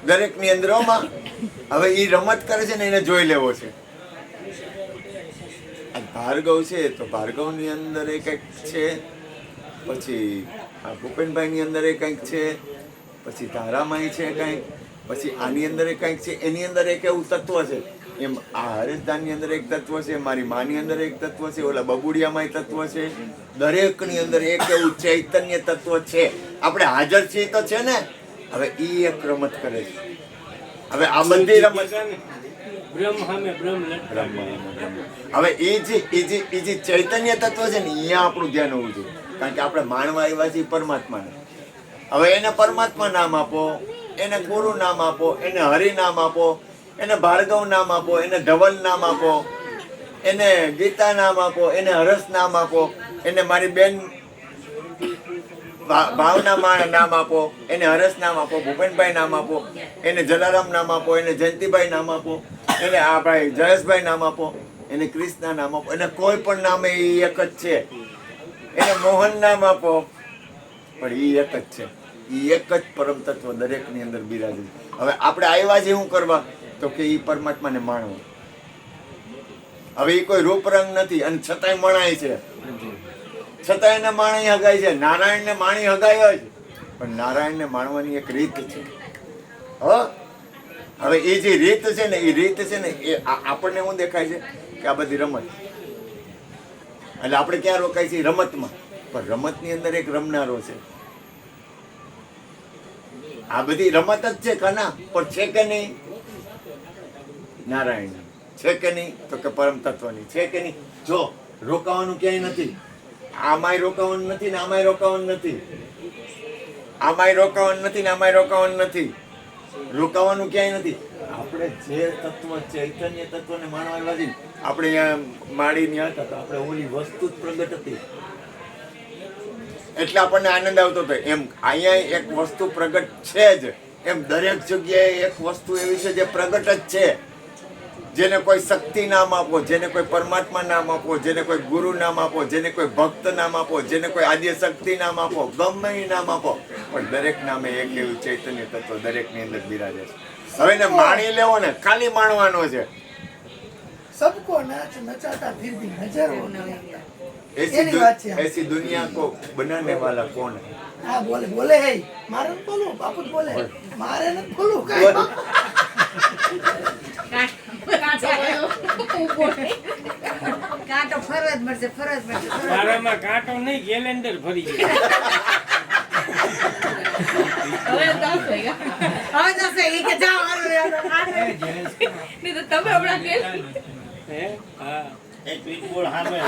દરેકની અંદર હવે એ રમત કરે છે ને એને જોઈ લેવો છે. ભાર્ગવ છે તો ભાર્ગવની અંદર એ કંઈક છે, પછી ભૂપેનભાઈની અંદર એ કંઈક છે, પછી તારામાઈ છે કંઈક, પછી આની અંદર એ કંઈક છે. એની અંદર એક એવું તત્વ છે, એમ આ હરેશદાનની અંદર એક તત્વ છે, મારી માની અંદર એક તત્વ છે, ઓલા બબુડિયામાં તત્વ છે. દરેકની અંદર એક એવું ચૈતન્ય તત્વ છે. આપણે હાજર છીએ તો છે ને. હવે એ એક રમત કરે છે. હવે આ બધી રમત હવે એ જે ચૈતન્ય તત્વ છે ને અહીંયા આપણું ધ્યાન હોવું જોઈએ. કારણ કે આપણે માણવા આવ્યા છીએ પરમાત્માને. હવે એને પરમાત્મા નામ આપો, એને ગુરુ નામ આપો, એને હરિ નામ આપો, એને ભાર્ગવ નામ આપો, એને ધવલ નામ આપો, એને ગીતા નામ આપો, એને હરસ નામ આપો, એને મારી બેન ભાવના નામ આપો, એને હરસ નામ આપો, ભૂપેનભાઈ નામ આપો, એને જલારામ નામ આપો, એને જયંતિભાઈ નામ આપો, એને આ ભાઈ જયેશભાઈ નામ આપો, એને કૃષ્ણ નામ આપો, એને કોઈ પણ નામે એ એક જ છે. એને મોહન નામ આપો, પણ એ એક જ છે. એ એક જ પરમ તત્વ દરેકની અંદર બિરાજે. હવે આપણે આવ્યા છે શું કરવા? તો કે એ પરમાત્માને માણવું. હવે એ કોઈ રૂપ રંગ નથી અને છતાંય મણાય છે, છતાં એને માણી હગાય છે. નારાયણને માણી હગાય જ, પણ નારાયણને માણવાની એક રીત છે. હવે એ જે રીત છે ને એ રીત છે ને એ આપણને શું દેખાય છે કે આ બધી રમત, એટલે આપણે ક્યાં રોકાય છે? રમતમાં. પણ રમતની અંદર એક રમનારો છે. આ બધી રમત જ છે કાના, પણ છે કે નહીં? નારાયણ છે કે નહીં? તો કે પરમ તત્વની છે કે નહીં? જો રોકાવાનું ક્યાંય નથી. આમાંય રોકાવાનું નથી ને આમાંય રોકાવાનું નથી, આમાંય રોકાવાનું નથી ને આમાંય રોકાવાનું નથી. રોકાવાનું ક્યાંય નથી. આપણે જે તત્વ ચૈતન્ય તત્વને માણવા છે, આપણે અહીંયા માળી ત્યાં હતા તો આપણે ઓલી વસ્તુ જ પ્રગટ હતી એટલે આપણને આનંદ આવતો હતો. એમ અહીંયા એક વસ્તુ પ્રગટ છે જ, એમ દરેક જગ્યાએ એક વસ્તુ એવી છે જે પ્રગટ જ છે. જેને કોઈ શક્તિ નામ આપો, જેને કોઈ પરમાત્મા નામ આપો, જેને કોઈ ગુરુ નામ આપો, જેને કોઈ ભક્ત નામ આપો, જેને કોઈ આદ્ય શક્તિ નામ આપો, ગમે એ નામ આપો, પણ દરેક નામે એક એવું ચૈતન્ય તત્વ દરેકની અંદર બિરાજે છે. હવે ને માણી લેવો ને, ખાલી માણવાનો છે. सबको नाच नचाता फिर भी नजर वो नहीं आता. ऐसी दुनिया को बनाने वाला कौन है? हाँ बोले बोले है मारे न बोलो बापू बोले मारे न बोलो काय કાંટો ફરજ મળશે મારામાં કાંટો નહીં, કેલેન્ડર ફરી ગયો. હવે દસ એ કે જાઓ નહીં તો તમે હમણાં કે હે હા એક સ્વીટબોર્ડ સામે રહે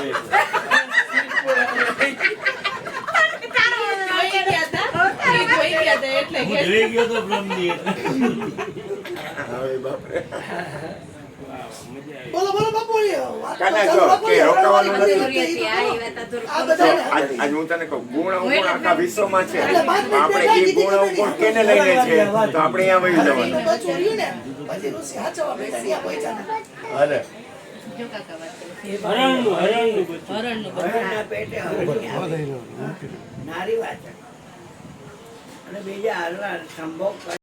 જોઈ ગયા હતા એટલે કે જોઈ ગયો તો બ્રહ્મજી. હવે બાપરે બોલો બોલો બાપુ કાના જો કે રોકાવાનું નથી. આ બધા આજ હું તને કહું, ગુણ અવગુણ આખા વિશ્વમાં છે. આપણે એ ગુણ અવગુણ કેને લઈને છે તો આપણે અહીંયા વહી જવાનું. ચોર્યું ને પછી ઋષિ હાચવા બેઠા ત્યાં પહોંચ્યા અરે હરણનું બચ્ચું. નારી વાત અને બીજા હાલવા સંભોગ